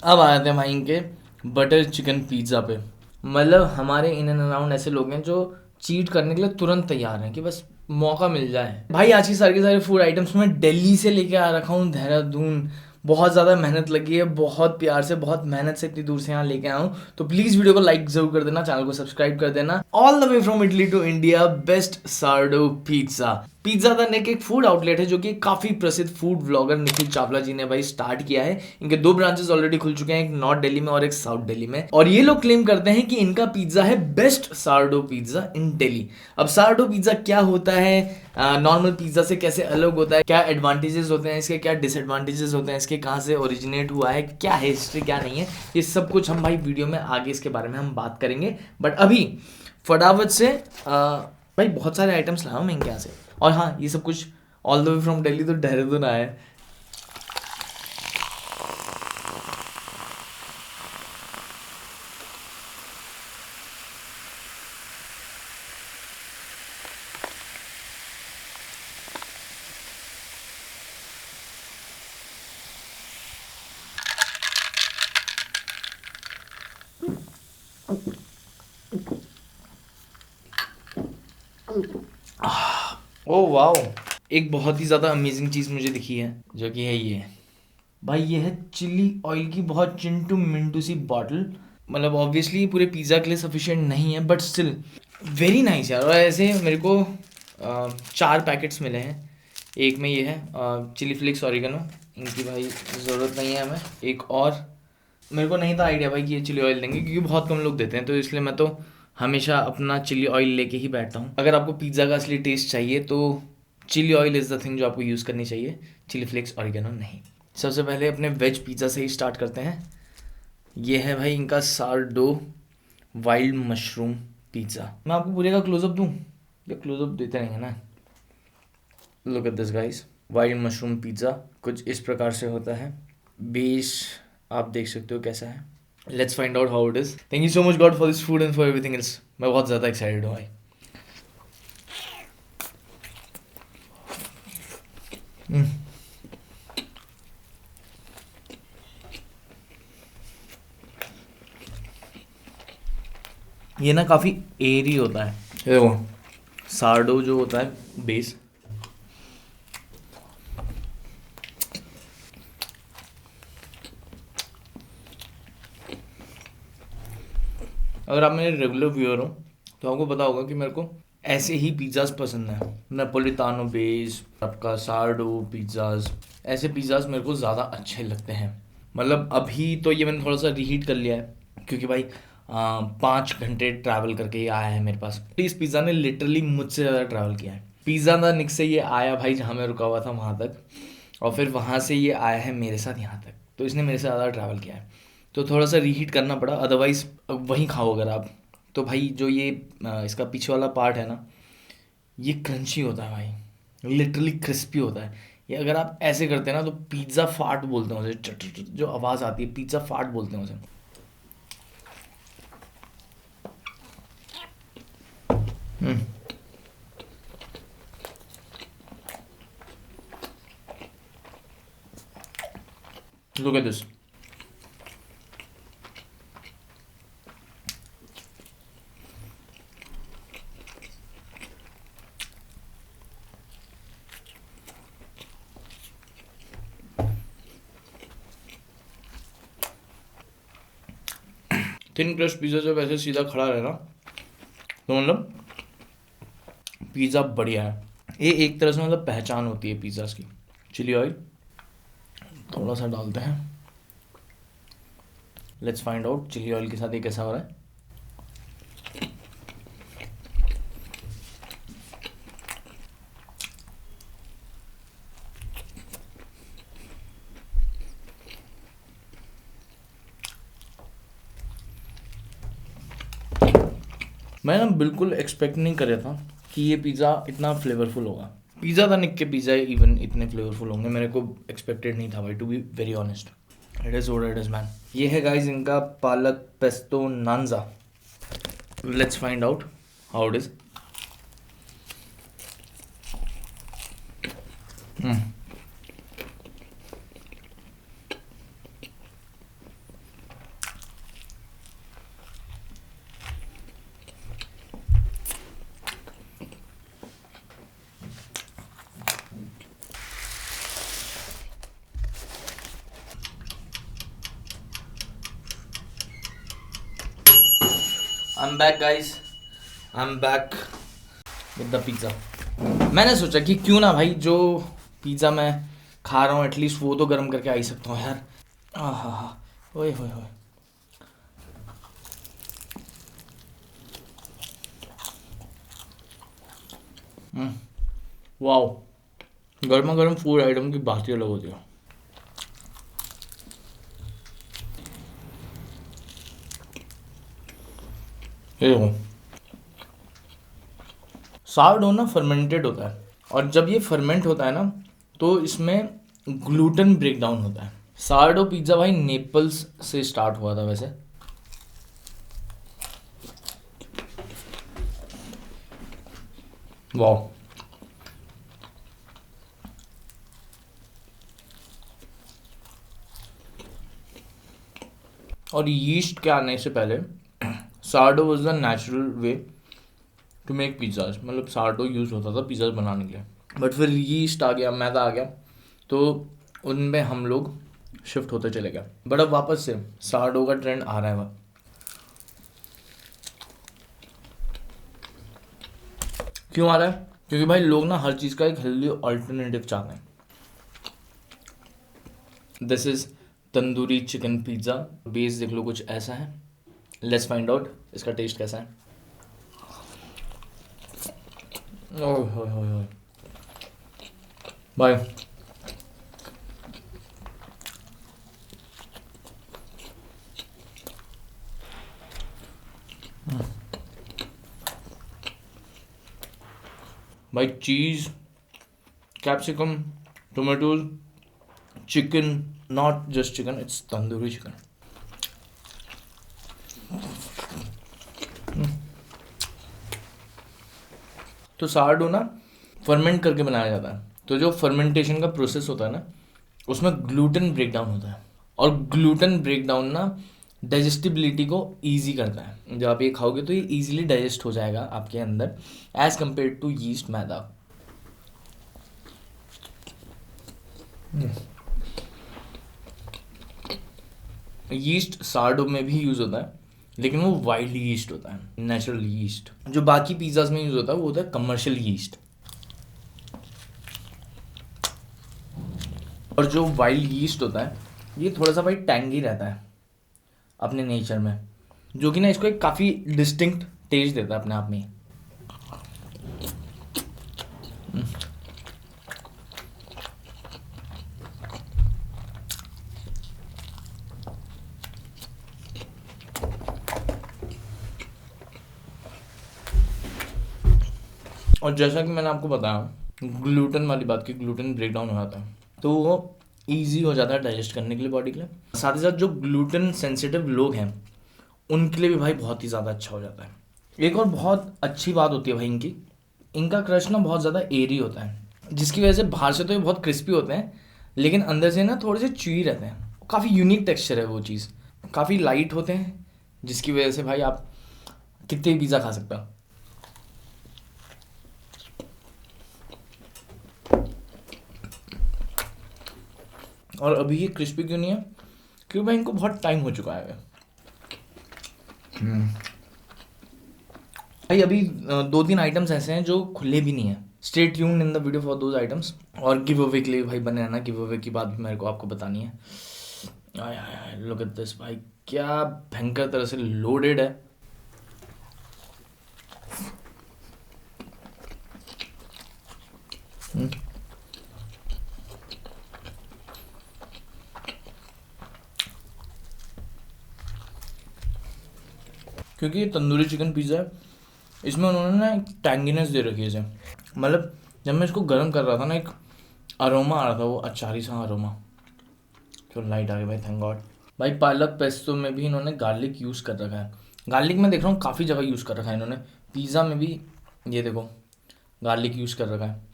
अब आए थे भाई इनके बटर चिकन पिज़्ज़ा पे। मतलब हमारे इन एंड अराउंड ऐसे लोग हैं जो चीट करने के लिए तुरंत तैयार हैं कि बस मौका मिल जाए। भाई आज की सारे के सारे फूड आइटम्स मैं दिल्ली से लेके आ रखा हूँ, देहरादून। बहुत ज़्यादा मेहनत लगी है, बहुत प्यार से, बहुत मेहनत से इतनी दूर से यहाँ लेके आया हूँ। तो प्लीज़ वीडियो को लाइक ज़रूर कर देना, चैनल को सब्सक्राइब कर देना। All the way from Italy to India, best sourdough pizza. Pizza the neck एक फूड आउटलेट है जो कि काफ़ी प्रसिद्ध फूड व्लॉगर निखिल चावला जी ने भाई स्टार्ट किया है। इनके दो ब्रांचेस ऑलरेडी खुल चुके हैं, एक नॉर्थ दिल्ली में और एक साउथ दिल्ली में। और ये लोग क्लेम करते हैं कि इनका पिज्ज़ा है बेस्ट सार्डो पिज्ज़ा इन दिल्ली। अब सार्डो पिज्ज़ा क्या होता है, नॉर्मल पिज्ज़ा से कैसे अलग होता है, क्या एडवांटेजेस होते हैं इसके, क्या डिसएडवांटेजेस होते हैं इसके, कहाँ से ओरिजिनेट हुआ है, क्या है हिस्ट्री, क्या नहीं है, ये सब कुछ हम भाई वीडियो में आगे इसके बारे में हम बात करेंगे। बट अभी फटाफट से भाई बहुत सारे आइटम्स लाया हूँ मैं इनके यहाँ से। और हाँ, ये सब कुछ all the way from Delhi तो देहरादून आया है। ओह वाओ, एक बहुत ही ज़्यादा अमेजिंग चीज़ मुझे दिखी है जो कि है ये। भाई ये है चिल्ली ऑयल की बहुत चिंटू मिंटू सी बॉटल। मतलब ऑब्वियसली पूरे पिज़्ज़ा के लिए सफिशिएंट नहीं है, बट स्टिल वेरी नाइस यार। और ऐसे मेरे को 4 पैकेट्स मिले हैं। एक में ये है चिली फ्लेक्स ऑरिगेनो, इनकी भाई ज़रूरत नहीं है हमें। एक और मेरे को नहीं था आइडिया भाई कि ये चिली ऑयल देंगे, क्योंकि बहुत कम लोग देते हैं, तो इसलिए मैं तो हमेशा अपना चिली ऑयल लेके ही बैठता हूँ। अगर आपको पिज़्ज़ा का असली टेस्ट चाहिए तो chilli oil is the thing जो आपको यूज़ करनी चाहिए, चिली फ्लेक्स ऑरिगेनो नहीं। सबसे पहले अपने वेज पिज़्ज़ा से ही स्टार्ट करते हैं। ये है भाई इनका सारडो वाइल्ड मशरूम पिज़्ज़ा। मैं आपको पूरे का क्लोजअप दूँ या क्लोजअप देते रहेंगे ना। Look at this guys, wild mushroom pizza कुछ इस प्रकार से होता है। बेस आप देख सकते हो कैसा है। Let's find out how it is. Thank you so much God for this food and for everything else. मैं बहुत ज़्यादा एक्साइटेड हूँ भाई। ये ना काफ़ी एरी होता है। ये देखो, सारडो जो होता है बेस, अगर आप मेरे रेगुलर व्यूअर हो तो आपको पता होगा कि मेरे को ऐसे ही पिज़्ज़ाज पसंद है। नेपोलिटानो बेस, आपका सारडो पिज़्ज़ाज, ऐसे पिज़्ज़ाज मेरे को ज़्यादा अच्छे लगते हैं। मतलब अभी तो ये मैंने थोड़ा सा रीहीट कर लिया है, क्योंकि भाई 5 घंटे ट्रैवल करके ये आया है मेरे पास। इस पिज़्ज़ा ने लिटरली मुझसे ज़्यादा ट्रैवल किया है। पिज़्ज़ा द निक से ये आया भाई जहाँ मैं रुका हुआ था वहाँ तक, और फिर वहाँ से ये आया है मेरे साथ यहाँ तक, तो इसने मेरे से ज़्यादा ट्रैवल किया है। तो थोड़ा सा रीहीट करना पड़ा, अदरवाइज़ वहीं खाओ अगर आप। तो भाई जो ये इसका पीछे वाला पार्ट है ना, ये क्रंची होता है भाई, लिटरली क्रिस्पी होता है। ये अगर आप ऐसे करते हैं ना तो पिज़्ज़ा फाट बोलते हैं उसे, चट चट चट जो आवाज़ आती है, पिज़्ज़ा फाट बोलते हैं उसे। Look at this. 3 crust pizza जब ऐसे सीधा खड़ा रहे ना, तो मतलब पिज़्ज़ा बढ़िया है। ये एक तरह से मतलब पहचान होती है पिज़्ज़ास की। चिली ऑयल थोड़ा सा डालते हैं। Let's find out chilli oil के साथ ये कैसा हो रहा है। मैं ना बिल्कुल एक्सपेक्ट नहीं कर रहा था कि ये पिज़्ज़ा इतना फ्लेवरफुल होगा। पिज़्ज़ा था निक के पिज़्ज़ा इवन इतने फ्लेवरफुल होंगे, मेरे को एक्सपेक्टेड नहीं था भाई, to be very honest. It is what it is man. ये है गाइस इनका पालक पेस्तो नानजा। Let's find out how it is. I am back guys, I am back with the pizza. मैंने सोचा कि क्यों ना भाई जो पिज़्ज़ा मैं खा रहा हूँ एटलीस्ट वो तो गर्म करके आ ही सकता हूँ यार। हाँ हाँ हाँ, ओए होए होए। वाओ, गर्मा गर्म फूड आइटम की बात ही अलग होती है। ये देखो, सावरडो ना फर्मेंटेड होता है, और जब ये फर्मेंट होता है ना तो इसमें ग्लूटेन ब्रेक डाउन होता है। सावरडो पिज्ज़ा भाई नेपल्स से स्टार्ट हुआ था वैसे। वाह, और यीस्ट के आने से पहले sourdough was the natural way to make pizzas. मतलब सावरडो यूज़ होता था पिज़्ज़ा बनाने के लिए, बट फिर यीस्ट आ गया, मैदा आ गया, तो उनमें हम लोग शिफ्ट होते चले गए। बट अब वापस से सावरडो का ट्रेंड आ रहा है। क्यों आ रहा है? क्योंकि भाई लोग ना हर चीज़ का एक हेल्दी ऑल्टरनेटिव चाहते हैं। This is tandoori chicken pizza. Base देख लो कुछ ऐसा है। लेट्स फाइंड आउट इसका टेस्ट कैसा है। ओह हो हो भाई, भाई cheese, capsicum, tomatoes, chicken, not just chicken, it's tandoori chicken. तो सारडो ना फर्मेंट करके बनाया जाता है, तो जो फर्मेंटेशन का प्रोसेस होता है ना उसमें ग्लूटेन ब्रेक डाउन होता है, और ग्लूटेन ब्रेक डाउन ना डाइजेस्टिबिलिटी को ईजी करता है। जब आप ये खाओगे तो ये ईजिली डाइजेस्ट हो जाएगा आपके अंदर एज कम्पेयर टू यीस्ट मैदा। यीस्ट सारडो में भी यूज़ होता है, लेकिन वो वाइल्ड यीस्ट होता है, नेचुरल यीस्ट। जो बाकी पिज़्ज़ाज में यूज़ होता है वो होता है कमर्शियल यीस्ट। और जो वाइल्ड यीस्ट होता है ये थोड़ा सा भाई टैंगी रहता है अपने नेचर में, जो कि ना इसको एक काफ़ी डिस्टिंक्ट टेस्ट देता है अपने आप में। और जैसा कि मैंने आपको बताया ग्लूटेन वाली बात की, ग्लूटेन ब्रेक डाउन हो जाता है तो वो ईजी हो जाता है डाइजेस्ट करने के लिए बॉडी के लिए। साथ ही साथ जो ग्लूटेन सेंसिटिव लोग हैं उनके लिए भी भाई बहुत ही ज़्यादा अच्छा हो जाता है। एक और बहुत अच्छी बात होती है भाई इनकी, इनका क्रश ना बहुत ज़्यादा एरी होता है, जिसकी वजह से बाहर से तो ये बहुत क्रिस्पी होते हैं लेकिन अंदर से ना थोड़े से च्यूई रहते हैं। काफ़ी यूनिक टेक्सचर है वो चीज़, काफ़ी लाइट होते हैं, जिसकी वजह से भाई आप कितने पिज़्ज़ा खा सकते हो। और अभी ये क्रिस्पी क्यों नहीं है? क्योंकि भाई इनको बहुत टाइम हो चुका है। भाई अभी दो तीन आइटम्स ऐसे हैं जो खुले भी नहीं है। Stay tuned in the video for those items. और गिव अवे के लिए भाई बने रहना, गिव अवे की बात भी मेरे को आपको बतानी है। आय आय लुक एट दिस भाई, क्या भयंकर तरह से लोडेड है। क्योंकि ये तंदूरी चिकन पिज़्ज़ा है, इसमें उन्होंने ना एक टैंगीनेस दे रखी है इसे। मतलब जब मैं इसको गर्म कर रहा था ना एक अरोमा आ रहा था, वो अचारी सा अरोमा। तो लाइट आ गई भाई, थैंक गॉड। भाई पालक पेस्टो में भी इन्होंने गार्लिक यूज़ कर रखा है। गार्लिक मैं देख रहा हूँ काफ़ी जगह यूज़ कर रखा है इन्होंने। पिज़्ज़ा में भी ये देखो गार्लिक यूज़ कर रखा है।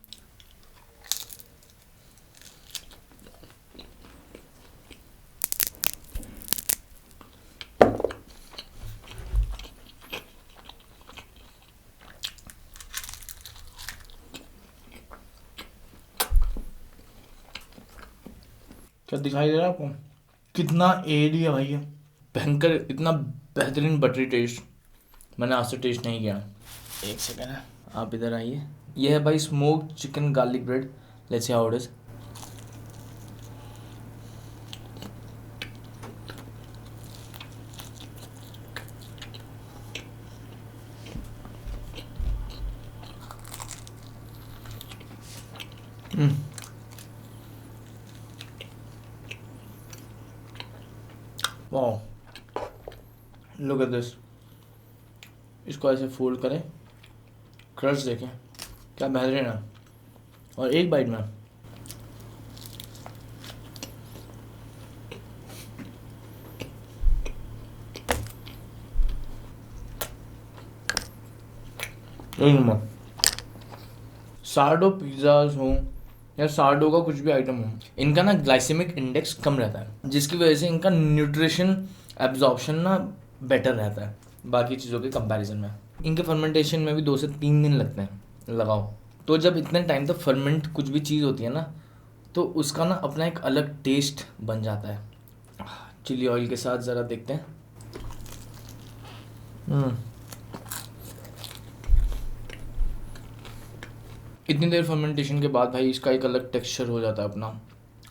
क्या दिखाई दे रहा है आपको? कितना एडी है भाई ये, भयंकर, इतना बेहतरीन बटरी टेस्ट, मैंने आज तक टेस्ट नहीं किया। एक सेकेंड है, आप इधर आइए। ये है भाई smoked chicken garlic bread. Let's see how it is. वाह, लुक एट दिस। इसको ऐसे फोल्ड करें, क्रश देखें क्या बेहतरीन है, और एक बाइट में एक नंबर। सार्डो पिज़्ज़ाज हों या सार्डो का कुछ भी आइटम हो, इनका ना ग्लाइसेमिक इंडेक्स कम रहता है, जिसकी वजह से इनका न्यूट्रिशन एब्जॉर्प्शन ना बेटर रहता है बाकी चीज़ों के कंपैरिजन में। इनके फर्मेंटेशन में भी 2 से 3 दिन लगते हैं लगाओ। तो जब इतने टाइम तक फर्मेंट कुछ भी चीज़ होती है ना, तो उसका ना अपना एक अलग टेस्ट बन जाता है। चिली ऑयल के साथ ज़रा देखते हैं। इतनी देर फर्मेंटेशन के बाद भाई इसका एक अलग टेक्सचर हो जाता है अपना,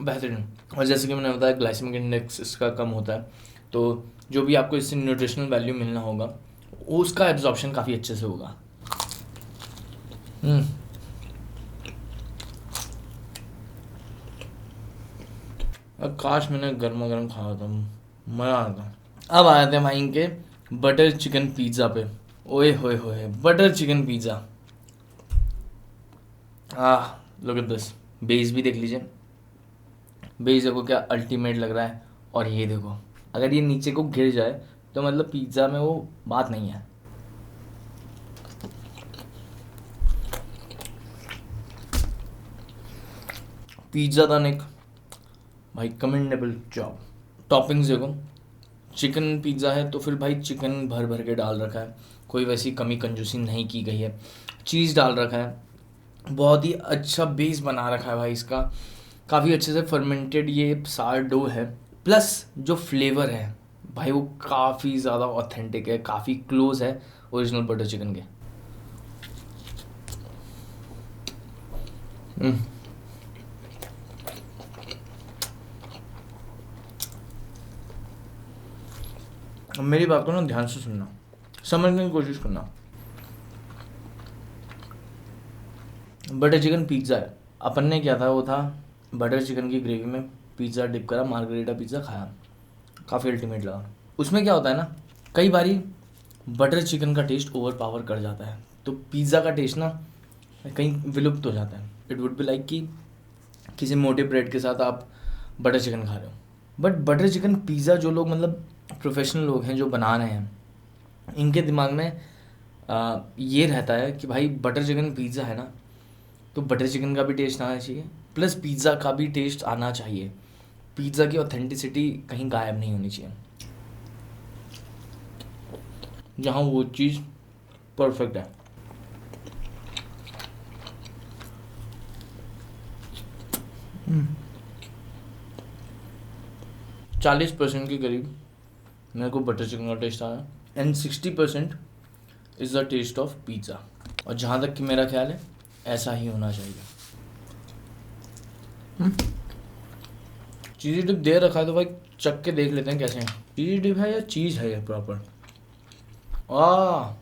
बेहतरीन। और जैसे कि मैंने बताया ग्लाइसेमिक इंडेक्स इसका कम होता है, तो जो भी आपको इससे न्यूट्रिशनल वैल्यू मिलना होगा उसका एब्जॉर्प्शन काफ़ी अच्छे से होगा। अब काश मैंने गर्मा गर्म खाया था, मज़ा आता। अब आए थे भाई इनके बटर चिकन पिज़्ज़ा पे। ओए होए होए, butter chicken pizza. Look at this. Base भी देख लीजिए, बेस देखो क्या अल्टीमेट लग रहा है। और ये देखो, अगर ये नीचे को गिर जाए तो मतलब पिज़्ज़ा में वो बात नहीं है। पिज़्ज़ा था निक भाई, कमेंडेबल जॉब। टॉपिंग्स देखो, चिकन पिज़्ज़ा है तो फिर भाई चिकन भर भर के डाल रखा है, कोई वैसी कमी कंजूसी नहीं की गई है। चीज़ डाल रखा है, बहुत ही अच्छा बेस बना रखा है भाई इसका, काफ़ी अच्छे से फर्मेंटेड ये सारडो है। प्लस जो फ्लेवर है भाई वो काफ़ी ज़्यादा ऑथेंटिक है, काफ़ी क्लोज है ओरिजिनल बटर चिकन के। मेरी बात को ना ध्यान से सुनना, समझने की कोशिश करना। बटर चिकन पिज़्ज़ा है, अपन ने क्या था वो था बटर चिकन की ग्रेवी में पिज़्ज़ा डिप करा, मार्गरेटा पिज़्ज़ा खाया, काफ़ी अल्टीमेट लगा। उसमें क्या होता है ना, कई बारी बटर चिकन का टेस्ट ओवर पावर कर जाता है, तो पिज़्ज़ा का टेस्ट ना कहीं विलुप्त हो जाता है। इट वुड बी लाइक कि किसी मोटे ब्रेड के साथ आप बटर चिकन खा रहे हो। बट बटर चिकन पिज़्ज़ा जो लोग मतलब प्रोफेशनल लोग हैं जो बना रहे हैं, इनके दिमाग में ये रहता है कि भाई बटर चिकन पिज़्ज़ा है ना, तो बटर चिकन का भी टेस्ट आना चाहिए, प्लस पिज़्ज़ा का भी टेस्ट आना चाहिए। पिज़्ज़ा की ऑथेंटिसिटी कहीं गायब नहीं होनी चाहिए, जहाँ वो चीज़ परफेक्ट है। हम्म। 40% के करीब मेरे को बटर चिकन का टेस्ट आया, and 60% is the taste of pizza. और जहाँ तक कि मेरा ख्याल है ऐसा ही होना चाहिए। चीज़ी डिप दे रखा है तो भाई चख के देख लेते हैं कैसे हैं। चीज़ी डिप है या चीज़ है ये प्रॉपर? वाह,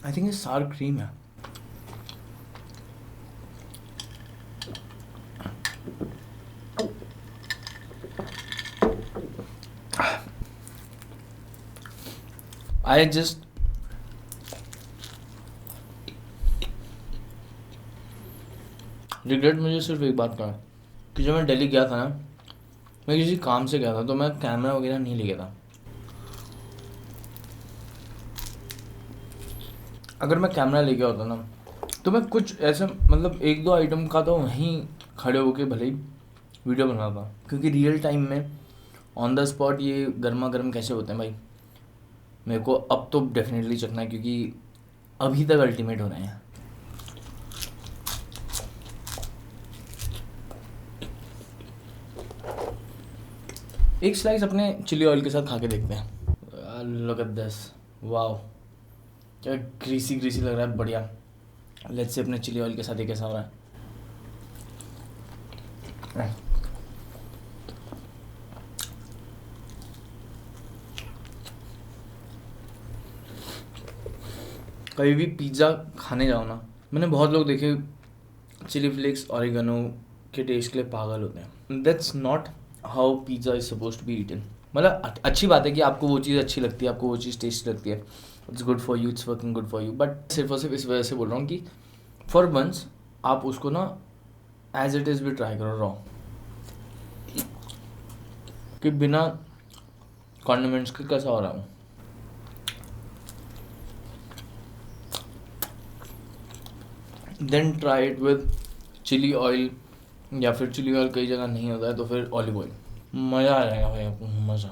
आई थिंक ये सार क्रीम है। आई जस्ट रिग्रेट मुझे सिर्फ एक बात का है कि जब मैं दिल्ली गया था ना, मैं किसी काम से गया था, तो मैं कैमरा वगैरह नहीं ले गया था। अगर मैं कैमरा ले गया होता ना, तो मैं कुछ ऐसे मतलब 1-2 आइटम का तो वहीं खड़े होके भले ही वीडियो बनाता, क्योंकि रियल टाइम में ऑन द स्पॉट ये गर्मा गर्म कैसे होते हैं भाई, मेरे को अब तो डेफिनेटली चखना है क्योंकि अभी तक अल्टीमेट हो रहे हैं। एक स्लाइस अपने चिली ऑयल के साथ खा के देखते हैं। लुक एट दिस, वाओ, क्या ग्रीसी ग्रीसी लग रहा है, बढ़िया। लेट्स से अपने चिली ऑयल के साथ ये कैसा हो रहा है। कभी भी पिज़्ज़ा खाने जाओ ना, मैंने बहुत लोग देखे चिली फ्लेक्स ऑरिगेनो के टेस्ट के लिए पागल होते हैं। That's not how pizza is suppose to be eaten. मतलब अच्छी बात है कि आपको वो चीज़ अच्छी लगती है, आपको वो चीज़ टेस्टी लगती है, it's good for you, it's working good for you, but सिर्फ और सिर्फ इस वजह से बोल रहा हूँ कि फॉर वंस आप उसको ना एज इट इज़ भी ट्राई करो रॉ, कि बिना कॉन्डिमेंट्स के कैसा हो रहा हूँ। Then try it with chilli oil, या फिर चिली ऑयल कई जगह नहीं होता है तो फिर ऑलिव ऑयल, मज़ा आ जाएगा भाई आपको, मज़ा।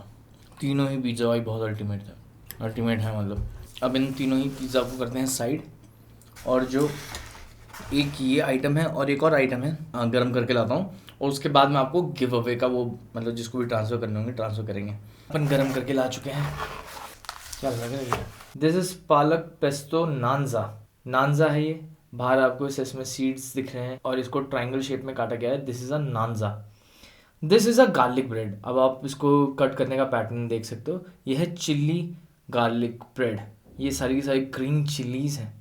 तीनों ही पिज़्ज़ा भाई बहुत अल्टीमेट है, अल्टीमेट है मतलब। अब इन तीनों ही पिज़्ज़ा को करते हैं साइड, और जो एक ये आइटम है और एक और आइटम है गर्म करके लाता हूँ, और उसके बाद में आपको गिव अवे का वो मतलब जिसको भी ट्रांसफ़र करने होंगे ट्रांसफ़र करेंगे। अपन गर्म करके ला चुके हैं, क्या लग रहा है। दिस इज़ पालक पेस्टो नानजा, नानजा है ये, बाहर आपको इसमें सीड्स दिख रहे हैं और इसको ट्रायंगल शेप में काटा गया है। दिस इज़ अ नानजा, this is a garlic bread. अब आप इसको कट करने का पैटर्न देख सकते हो, यह है चिल्ली गार्लिक ब्रेड, ये सारी की सारी ग्रीन चिलीज़ हैं।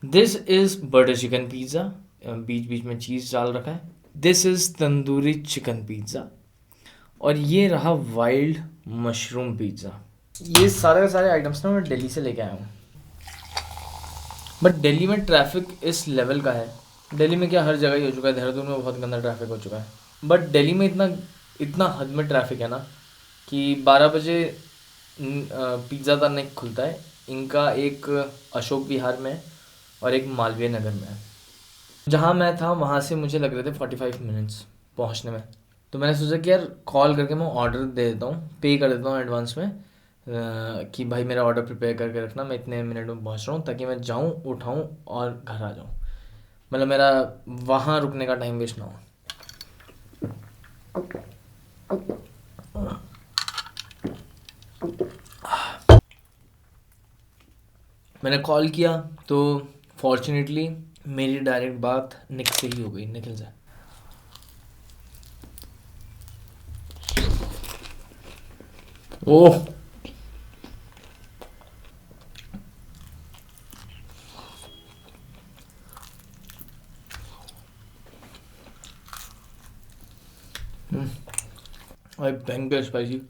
This is butter chicken pizza, बीच बीच में चीज़ डाल रखा है। This is tandoori chicken pizza, और ये रहा वाइल्ड मशरूम पिज़्ज़ा। ये सारे के सारे आइटम्स ना मैं दिल्ली से लेके आया हूँ, बट दिल्ली में ट्रैफिक इस लेवल का है। दिल्ली में क्या हर जगह ही हो चुका है, देहरादून में बहुत गंदा ट्रैफिक हो चुका है, बट दिल्ली में इतना इतना हद में ट्रैफिक है ना कि 12 बजे पिज़्ज़ा का नहीं खुलता है। इनका एक अशोक विहार में और एक मालवीय नगर में है। जहाँ मैं था वहाँ से मुझे लग रहे थे 45 मिनट्स पहुँचने में, तो मैंने सोचा कि यार कॉल करके मैं ऑर्डर दे देता हूँ, पे कर देता हूँ एडवांस में, कि भाई मेरा ऑर्डर प्रिपेयर करके रखना, मैं इतने मिनट में पहुँच रहा हूँ, ताकि मैं जाऊँ उठाऊँ और घर आ जाऊँ, मतलब मेरा वहाँ रुकने का टाइम वेस्ट ना हो। मैंने कॉल किया तो फॉर्चुनेटली मेरी डायरेक्ट बात निक से ही हो गई, निखिल से। ओह, भाई भयंकर स्पाइसी,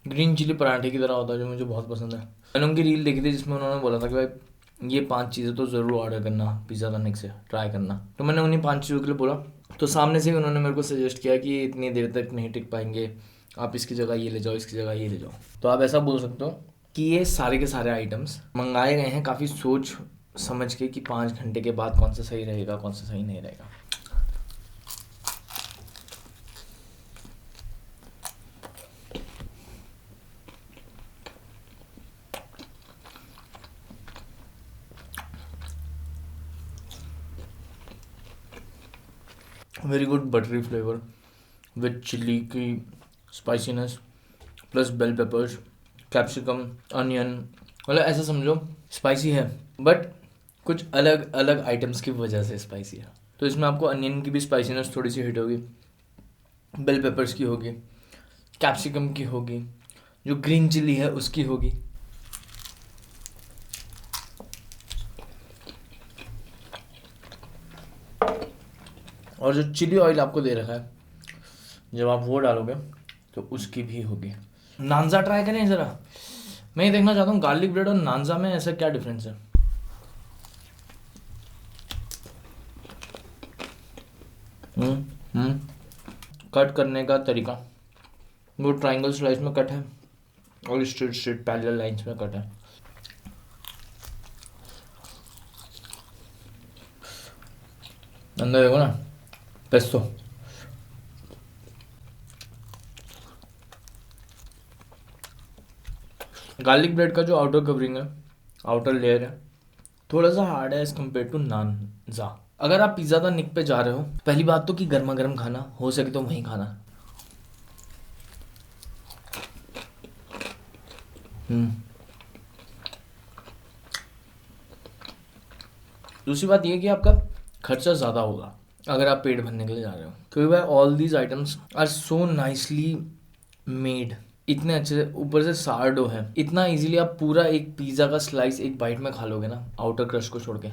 ग्रीन चिली पराठे की तरह होता है, जो मुझे बहुत पसंद है। मैंने उनकी रील देखी थी जिसमें उन्होंने बोला था कि भाई ये 5 चीज़ें तो ज़रूर ऑर्डर करना, पिज़्ज़ा करने से ट्राई करना, तो मैंने उन्हीं 5 चीज़ों के लिए बोला। तो सामने से ही उन्होंने मेरे को सजेस्ट किया कि इतनी देर तक नहीं टिक पाएंगे, आप इसकी जगह ये ले जाओ, इसकी जगह ये ले जाओ। तो आप ऐसा बोल सकते हो कि ये सारे के सारे आइटम्स मंगाए गए हैं काफ़ी सोच समझ के, कि 5 घंटे के बाद कौन सा सही रहेगा, कौन सा सही नहीं रहेगा। Very good buttery flavour with chilli की spiciness, plus bell peppers, capsicum, onion, मतलब ऐसा समझो स्पाइसी है, बट कुछ अलग अलग आइटम्स की वजह से स्पाइसी है। तो इसमें आपको अनियन की भी स्पाइसीनेस थोड़ी सी हिट होगी, बेल पेपर्स की होगी, कैप्सिकम की होगी, जो ग्रीन चिली है उसकी होगी। और जो चिली ऑयल आपको दे रखा है, जब आप वो डालोगे तो उसकी भी होगी। नानजा ट्राई करें ज़रा, मैं ये देखना चाहता हूँ गार्लिक ब्रेड और नानजा में ऐसा क्या डिफरेंस है। हम्म कट करने का तरीका, वो ट्रायंगल स्लाइस में कट है और स्ट्रेट स्ट्रेट पैरेलल लाइंस में कट है। अंदर देखो ना, पेस्तो, गार्लिक ब्रेड का जो आउटर कवरिंग है, आउटर लेयर है, थोड़ा सा हार्ड है एज कम्पेयर टू नान जा। अगर आप पिज़्ज़ा द निक पे जा रहे हो, पहली बात तो कि गर्मा गर्म खाना, हो सके तो वहीं खाना। दूसरी बात ये कि आपका खर्चा ज़्यादा होगा अगर आप पेट भरने के लिए जा रहे हो, क्योंकि भाई all these items are so nicely made, इतने अच्छे से, ऊपर से सार्डो है, इतना इजीली आप पूरा एक पिज़्ज़ा का स्लाइस एक बाइट में खा लोगे ना, आउटर क्रस्ट को छोड़ के।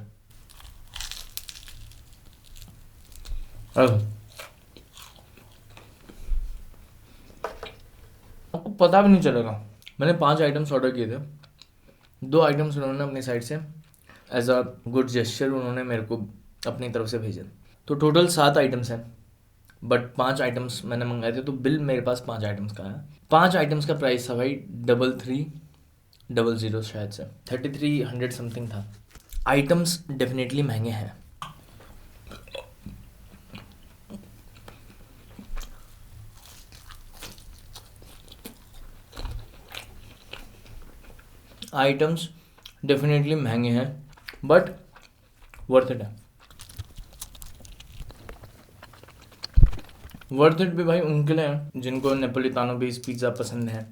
आपको पता भी नहीं चलेगा। मैंने 5 आइटम्स ऑर्डर किए थे, 2 आइटम्स उन्होंने अपनी साइड से एज अ गुड जेस्चर उन्होंने मेरे को अपनी तरफ से भेजे, तो टोटल 7 आइटम्स हैं, बट 5 आइटम्स मैंने मंगाए थे, तो बिल मेरे पास 5 आइटम्स का है। 5 आइटम्स का प्राइस था भाई 3300 शायद से 3300 समथिंग था। आइटम्स डेफिनेटली महंगे हैं। आइटम्स डेफिनेटली महंगे हैं, बट वर्थ इट है। वर्थ इट भी भाई उनके लिए है जिनको नेपोलितानो बेस्ड पिज़्ज़ा पसंद है,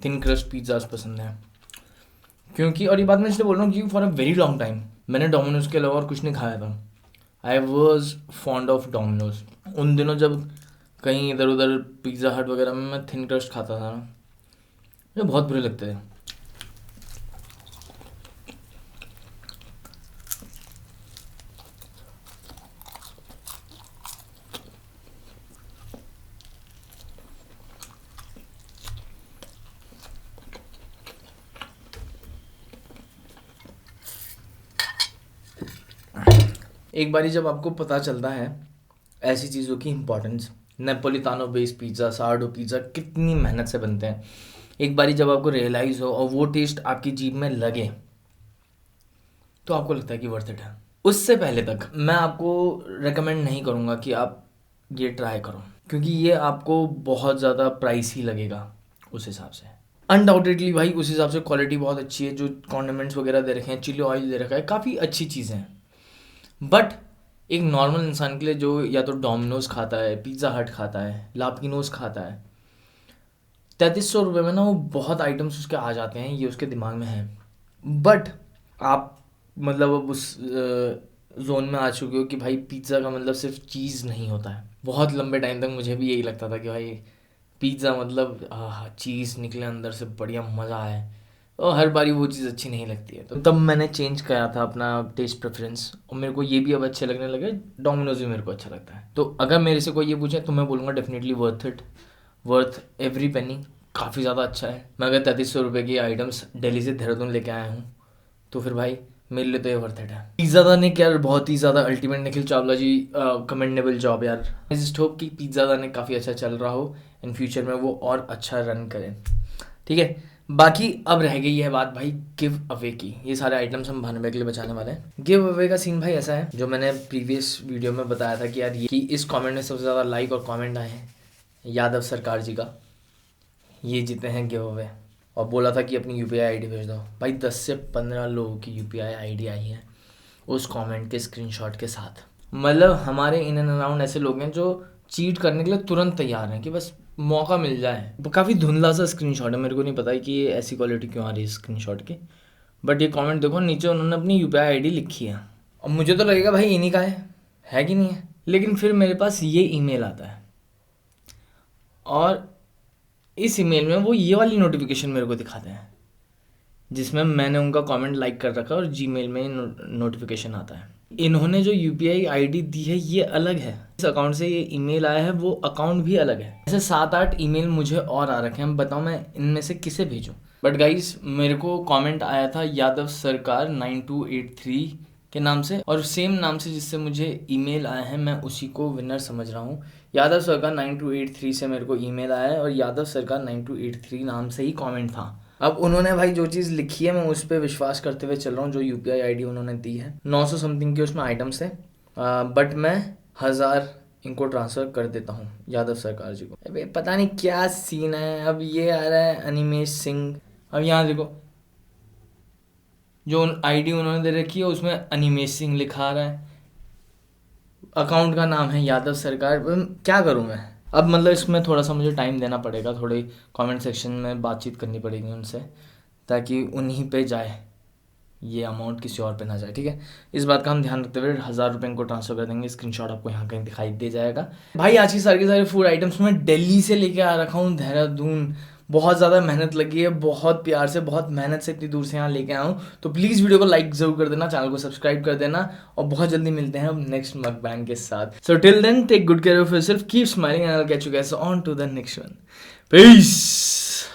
थिन क्रस्ट पिज़्ज़ाज पसंद है। क्योंकि, और ये बात मैं इसलिए बोल रहा हूँ क्योंकि for a very long time मैंने डोमिनोज़ के अलावा और कुछ नहीं खाया था। I was fond of Domino's. उन दिनों जब कहीं इधर उधर पिज़्ज़ा हट वगैरह में मैं थिन क्रस्ट खाता था ना, मुझे बहुत बुरे लगते थे। एक बारी जब आपको पता चलता है ऐसी चीज़ों की इम्पोर्टेंस, नेपोलितानो बेस्ड पिज़्ज़ा, सार्डो पिज़्ज़ा कितनी मेहनत से बनते हैं, एक बारी जब आपको रियलाइज़ हो और वो टेस्ट आपकी जीभ में लगे, तो आपको लगता है कि वर्थ इट है। उससे पहले तक मैं आपको रेकमेंड नहीं करूँगा कि आप ये ट्राई करो, क्योंकि ये आपको बहुत ज़्यादा प्राइस ही लगेगा उस हिसाब से। अनडाउटेडली भाई उस हिसाब से क्वालिटी बहुत अच्छी है, जो कॉन्डिमेंट्स वगैरह दे रखे हैं, चिली ऑयल दे रखा है, काफ़ी अच्छी चीज़ें हैं। बट एक नॉर्मल इंसान के लिए जो या तो डोमिनोज खाता है, पिज़्ज़ा हट खाता है, लापिनोज खाता है, 3300 रुपये में ना वो बहुत आइटम्स उसके आ जाते हैं, ये उसके दिमाग में है। बट आप मतलब अब उस जोन में आ चुके हो कि भाई पिज़्ज़ा का मतलब सिर्फ चीज़ नहीं होता है। बहुत लंबे टाइम तक मुझे भी यही लगता था कि भाई पिज़्ज़ा मतलब चीज़ निकले अंदर से, बढ़िया मज़ा आए, और हर बारी वो चीज़ अच्छी नहीं लगती है। तो तब मैंने चेंज करा था अपना टेस्ट प्रेफरेंस, और मेरे को ये भी अब अच्छे लगने लगे, डोमिनोज भी मेरे को अच्छा लगता है। तो अगर मेरे से कोई ये पूछे तो मैं बोलूँगा definitely worth it, worth every penny, काफ़ी ज़्यादा अच्छा है। मैं अगर 3300 रुपये की आइटम्स दिल्ली से देहरादून लेके आया हूँ, तो फिर भाई मेरे लिए तो ये वर्थ इट है। पिज़्ज़ा दा ने क्या बहुत ही ज़्यादा अल्टीमेट, निखिल चावला जी कमेंडेबल जॉब यार। आई जस्ट होप कि पिज़्ज़ा दा ने काफ़ी अच्छा चल रहा हो, इन फ्यूचर में वो और अच्छा रन करें, ठीक है। बाकी अब रह गई है बात भाई गिव अवे की। ये सारे आइटम्स हम भानु के लिए बचाने वाले हैं। गिव अवे का सीन भाई ऐसा है, जो मैंने प्रीवियस वीडियो में बताया था कि यार ये कि इस कमेंट में सबसे ज़्यादा लाइक और कमेंट आए हैं यादव सरकार जी का, ये जीते हैं गिव अवे। और बोला था कि अपनी UPI आईडी भेज दो। भाई 10 से 15 लोगों की UPI आईडी आई है उस कमेंट के स्क्रीनशॉट के साथ। मतलब हमारे इन एंड अराउंड ऐसे लोग हैं जो चीट करने के लिए तुरंत तैयार हैं कि बस मौका मिल जाए। काफ़ी धुंधला सा स्क्रीनशॉट है, मेरे को नहीं पता है कि ये ऐसी क्वालिटी क्यों आ रही है स्क्रीनशॉट की, बट ये कमेंट देखो, नीचे उन्होंने अपनी UPI आईडी लिखी है। और मुझे तो लगेगा भाई इन्हीं का है कि नहीं है, लेकिन फिर मेरे पास ये ईमेल आता है, और इस ईमेल में वो ये वाली नोटिफिकेशन मेरे को दिखाते हैं जिसमें मैंने उनका कमेंट लाइक कर रखा है, और जीमेल में नोटिफिकेशन आता है। इन्होंने जो UPI आईडी दी है ये अलग है, इस अकाउंट से ये ईमेल आया है वो अकाउंट भी अलग है। ऐसे 7-8 ईमेल मुझे और आ रखे हैं, बताओ मैं इनमें से किसे भेजूं। बट गाइस मेरे को कमेंट आया था यादव सरकार 9283 के नाम से, और सेम नाम से जिससे मुझे ईमेल आया है मैं उसी को विनर समझ रहा हूँ। यादव सरकार 9283 से मेरे को ईमेल आया है, और यादव सरकार 9283 नाम से ही कमेंट था। अब उन्होंने भाई जो चीज़ लिखी है मैं उस पर विश्वास करते हुए चल रहा हूँ, जो UPI आईडी उन्होंने दी है। 900 समथिंग के उसमें आइटम्स है, बट मैं 1000 इनको ट्रांसफ़र कर देता हूँ, यादव सरकार जी को। अबे पता नहीं क्या सीन है। अब ये आ रहा है अनिमेश सिंह अब यहाँ देखो, जो आईडी उन्होंने दे रखी है उसमें अनिमेश सिंह लिखा रहा है, अकाउंट का नाम है यादव सरकार। क्या करूँ मैं अब, मतलब इसमें थोड़ा सा मुझे टाइम देना पड़ेगा, थोड़ी कमेंट सेक्शन में बातचीत करनी पड़ेगी उनसे, ताकि उन्हीं पे जाए ये अमाउंट, किसी और पे ना जाए, ठीक है। इस बात का हम ध्यान रखते हुए 1000 रुपये इनको ट्रांसफर कर देंगे। स्क्रीनशॉट आपको यहाँ कहीं दिखाई दे जाएगा। भाई आज की सारे के सारे फूड आइटम्स मैं दिल्ली से लेके आ रखा हूँ, देहरादून। बहुत ज़्यादा मेहनत लगी है, बहुत प्यार से, बहुत मेहनत से इतनी दूर से यहाँ लेके आया हूँ। तो प्लीज़ वीडियो को लाइक ज़रूर कर देना, चैनल को सब्सक्राइब कर देना, और बहुत जल्दी मिलते हैं अब नेक्स्ट मकबैंग के साथ। So till then take good care of yourself, keep smiling and I will get you guys on to the next one. Piece.